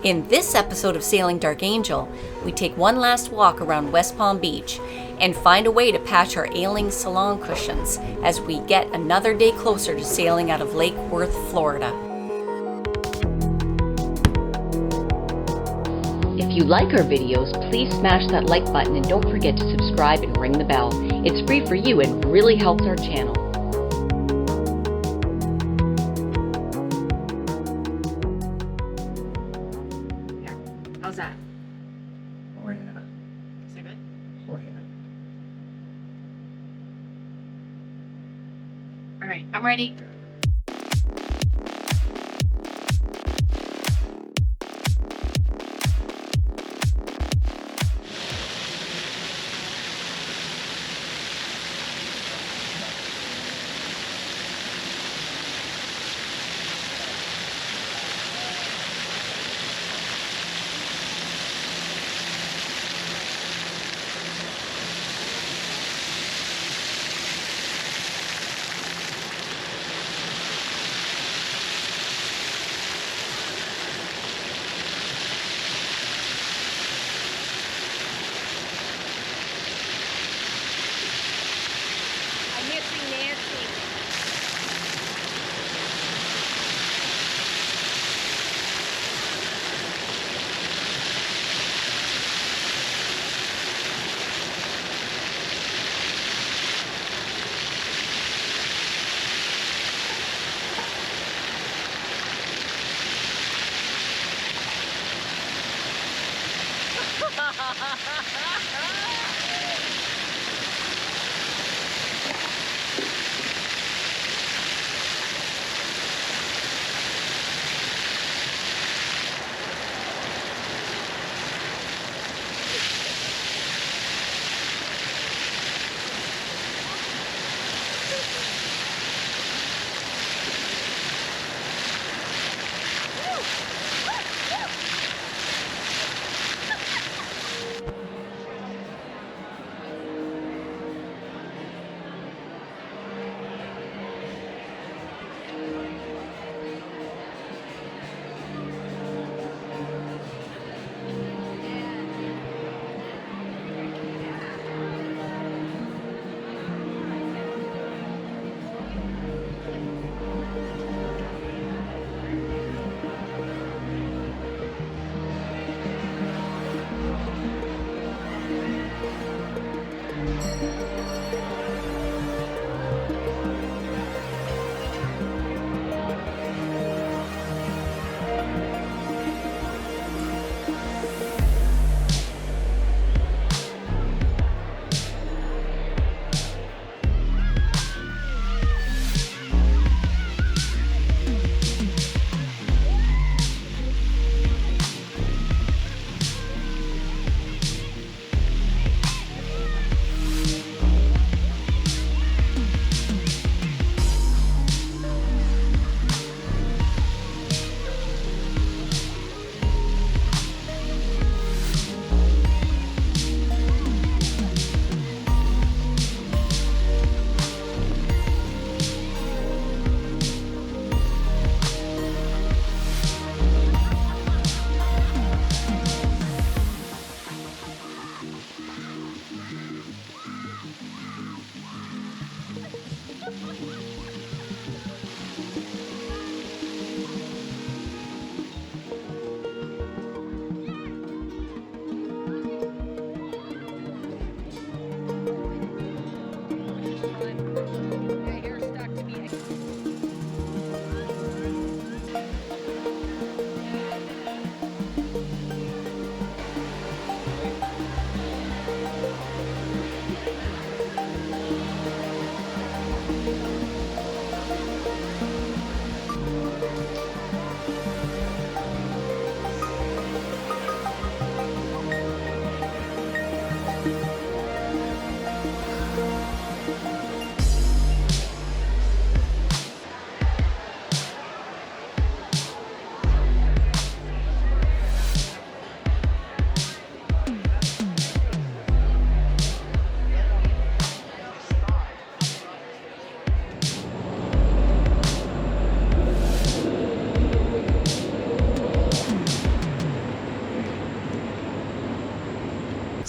In this episode of Sailing Dark Angel, we take one last walk around West Palm Beach and find a way to patch our ailing salon cushions as we get another day closer to sailing out of Lake Worth, Florida. If you like our videos, please smash that like button and don't forget to subscribe and ring the bell. It's free for you and really helps our channel. How's that? Oh yeah. Is that good? Oh yeah. All right, I'm ready.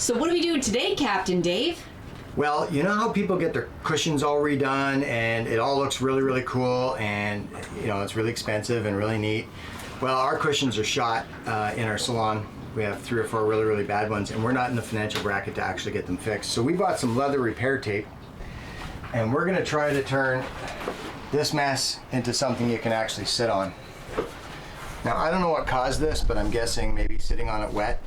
So what are we doing today, Captain Dave? Well, you know how people get their cushions all redone and it all looks really, really cool and, you know, it's really expensive and really neat. Well, our cushions are shot in our salon. We have 3 or 4 really, really bad ones, and we're not in the financial bracket to actually get them fixed. So we bought some leather repair tape, and we're gonna try to turn this mess into something you can actually sit on. Now, I don't know what caused this, but I'm guessing maybe sitting on it wet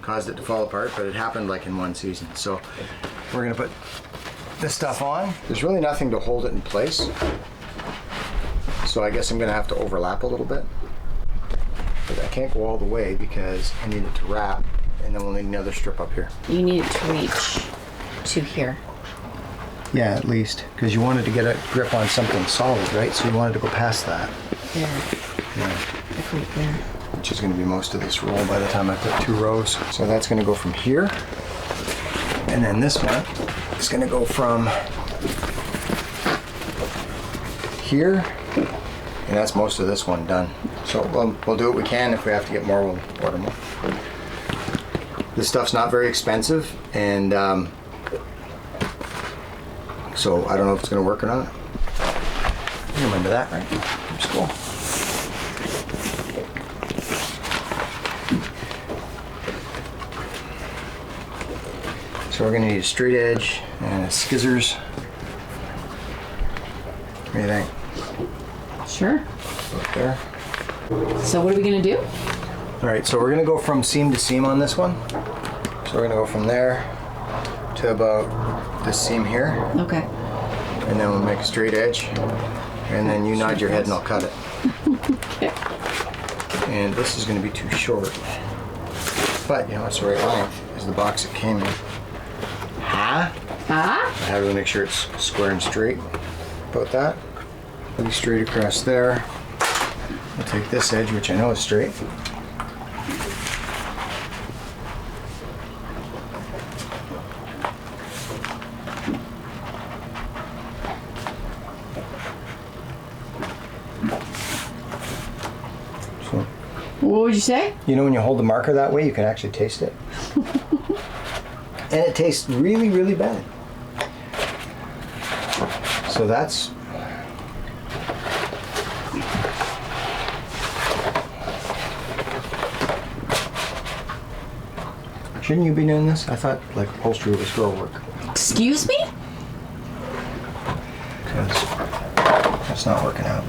caused it to fall apart, but it happened like in one season. So we're gonna put this stuff on. There's really nothing to hold it in place. So I guess I'm gonna have to overlap a little bit. But I can't go all the way because I need it to wrap, and then we'll need another strip up here. You need it to reach to here. Yeah, at least, because you wanted to get a grip on something solid, right? So you wanted to go past that. There. Yeah. Like right there. Which is going to be most of this roll by the time I put 2 rows. So that's going to go from here, and then this one is going to go from here, and that's most of this one done. So we'll do what we can. If we have to get more, we'll order more. This stuff's not very expensive, and so I don't know if it's going to work or not. You remember that, right? From school. So we're going to need a straight edge and a scissors. What do you think? Sure. Right there. So what are we gonna do? All right, so we're going to go from seam to seam on this one. So we're going to go from there to about this seam here, Okay. and then we'll make a straight edge, and then you nod your head and I'll cut it. Okay. And this is going to be too short, but you know it's the right length. Is the box it came in. Ah? I have to make sure it's square and straight. About that. It'll be straight across there. I'll take this edge, which I know is straight. So, What would you say? you know when you hold the marker that way, you can actually taste it. And it tastes really, really bad. So that's... Shouldn't you be doing this? I thought like upholstery was girl work. Excuse me? Because that's not working out.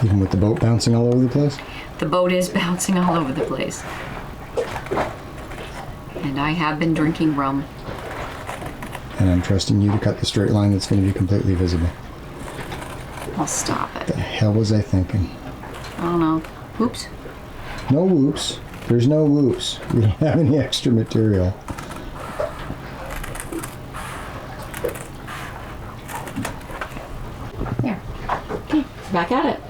Even with the boat bouncing all over the place? The boat is bouncing all over the place. And I have been drinking rum. And I'm trusting you to cut the straight line that's going to be completely visible. I'll stop The it. hell was I thinking? I don't know. Oops. No whoops. There's no whoops. We don't have any extra material. There. Okay. Back at it.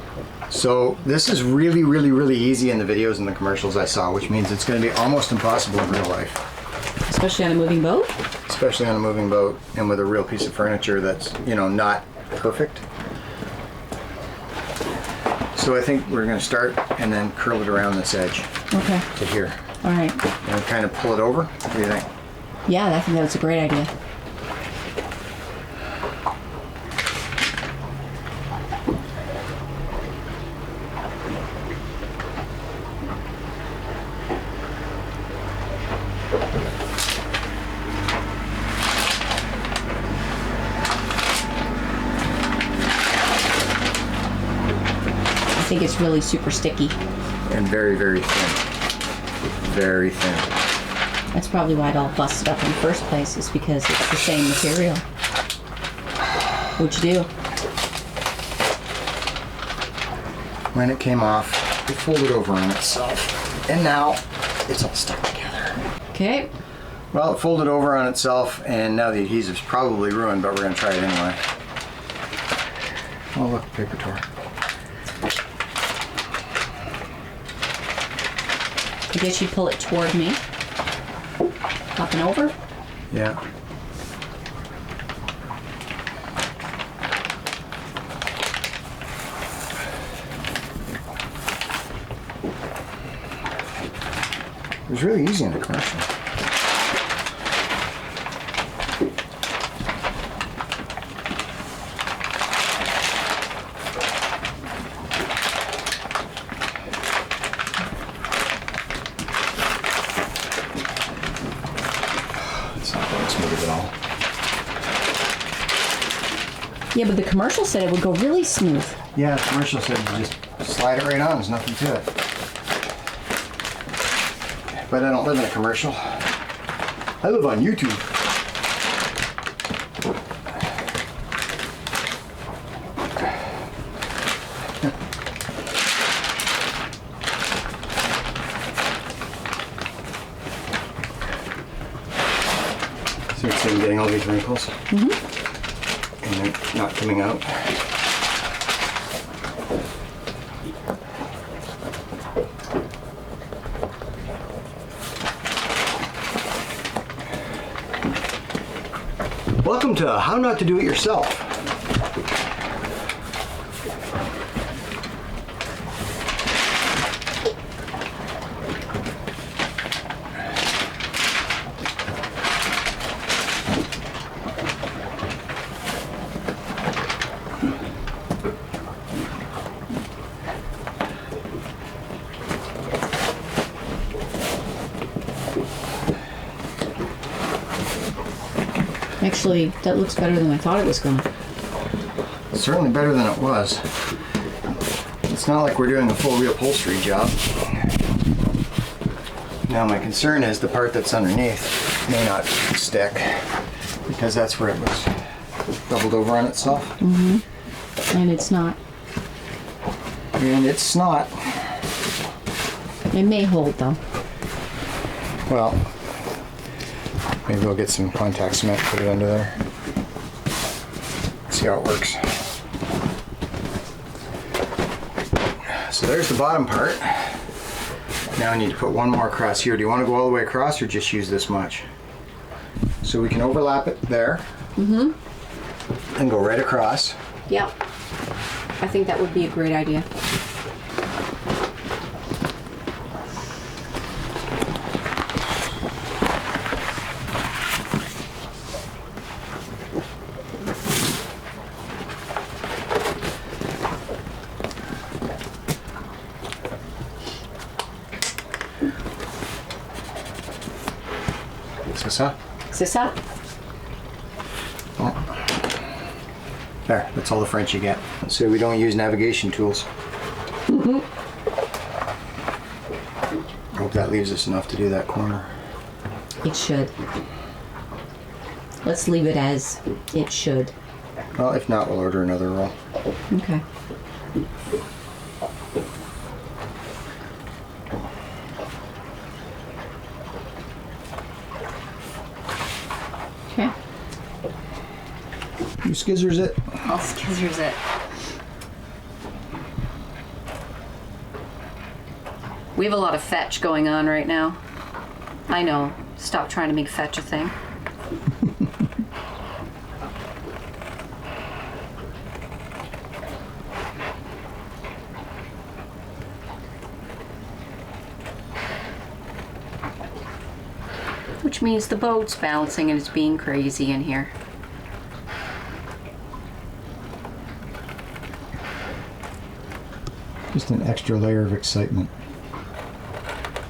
So this is really, really, really easy in the videos and the commercials I saw, which means it's going to be almost impossible in real life. Especially on a moving boat? Especially on a moving boat and with a real piece of furniture that's, you know, not perfect. So I think we're going to start and then curl it around this edge Okay. to here. All right. And kind of pull it over. What do you think? Yeah, I think that's a great idea. I think it's really super sticky. And very, very thin. Very thin. That's probably why it all busted up in the first place, is because it's the same material. What'd you do? When it came off, it folded over on itself. And now it's all stuck together. Okay. Well, it folded over on itself, and now the adhesive's probably ruined, but we're gonna try it anyway. Oh look, paper tore. I guess you pull it toward me. Up and over? Yeah. It was really easy in the commercial. It's not going smooth at all. Yeah, but the commercial said it would go really smooth. Yeah, the commercial said you just slide it right on, there's nothing to it. But I don't live in a commercial. I live on YouTube. So it's been getting all these wrinkles. Mm-hmm. And they're not coming out. Welcome to How Not to Do It Yourself. Actually, that looks better than I thought it was gonna. Certainly better than it was. It's not like we're doing a full reupholstery job. Now my concern is the part that's underneath may not stick, because that's where it was doubled over on itself. Mm-hmm. And it's not. And it's not. It may hold though. Well, maybe we'll get some contact cement, put it under there. See how it works. So there's the bottom part. Now I need to put one more across here. Do you want to go all the way across or just use this much? So we can overlap it there. Mm-hmm. And go right across. Yep. I think that would be a great idea. C'est ça? Oh. There, that's all the French you get. So we don't use navigation tools. Mm-hmm. I hope that leaves us enough to do that corner. It should. Let's leave it as it should. Well, if not, we'll order another roll. Okay. Okay. You skizzers it? I'll skizzers it. We have a lot of fetch going on right now. I know. Stop trying to make fetch a thing. Which means the boat's bouncing and it's being crazy in here. Just an extra layer of excitement.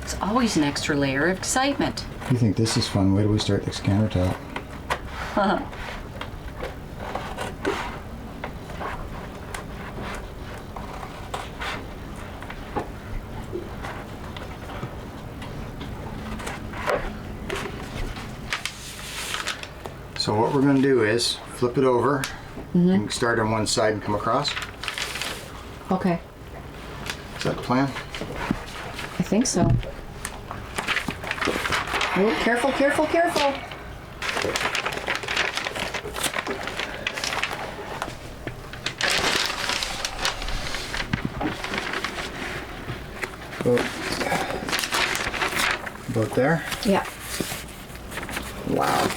It's always an extra layer of excitement. You think this is fun? Wait till we start this countertop. So what we're going to do is flip it over and start on one side and come across. Okay. Is that the plan? I think so. Oh, careful, careful, careful. About there? Yeah. Wow.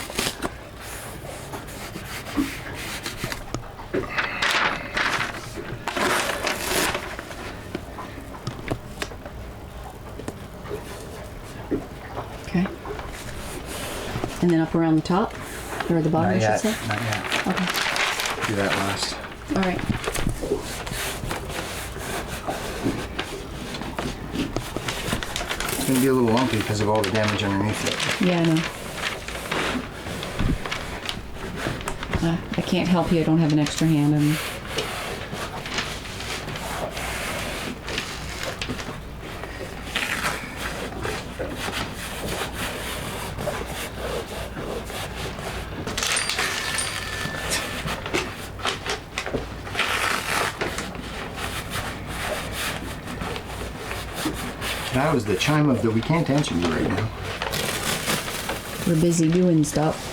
Okay. And then up around the top? Or the bottom, Not I yet. should say? Not yet. Okay. Do that last. All right. It's going to be a little lumpy because of all the damage underneath it. Yeah, I know. I can't help you. I don't have an extra hand on me. That was the chime of the we can't answer you right now. We're busy doing stuff.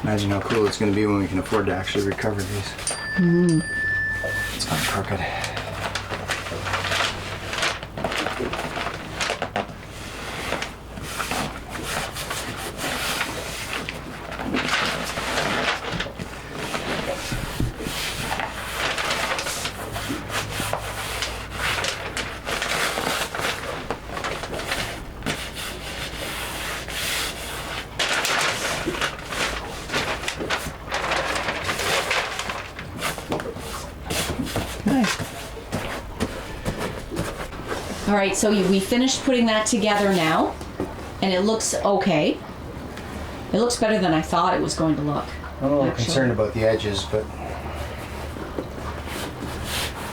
Imagine how cool it's going to be when we can afford to actually recover these. Mm-hmm. It's not crooked. All right, so we finished putting that together now, and it looks okay. It looks better than I thought it was going to look. I'm a little actually. concerned about the edges, but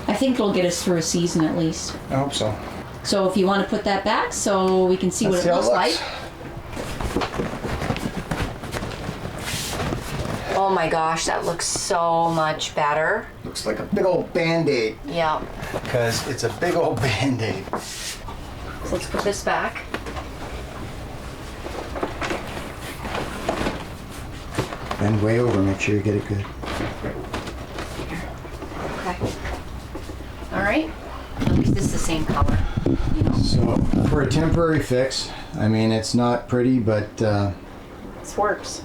I think it'll get us through a season at least. I hope so. So if you want to put that back so we can see Let's what see it how looks like. Oh my gosh, that looks so much better. Looks like a big old Band-Aid. Yeah. Because it's a big old Band-Aid. So let's put this back. Bend way over, make sure you get it good. Okay. All right. At least this is the same color. You know. So, for a temporary fix, I mean, it's not pretty, but This works.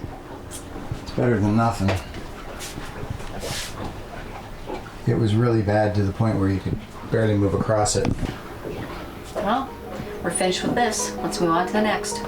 it's better than nothing. It was really bad to the point where you could barely move across it. Well, we're finished with this. Let's move on to the next.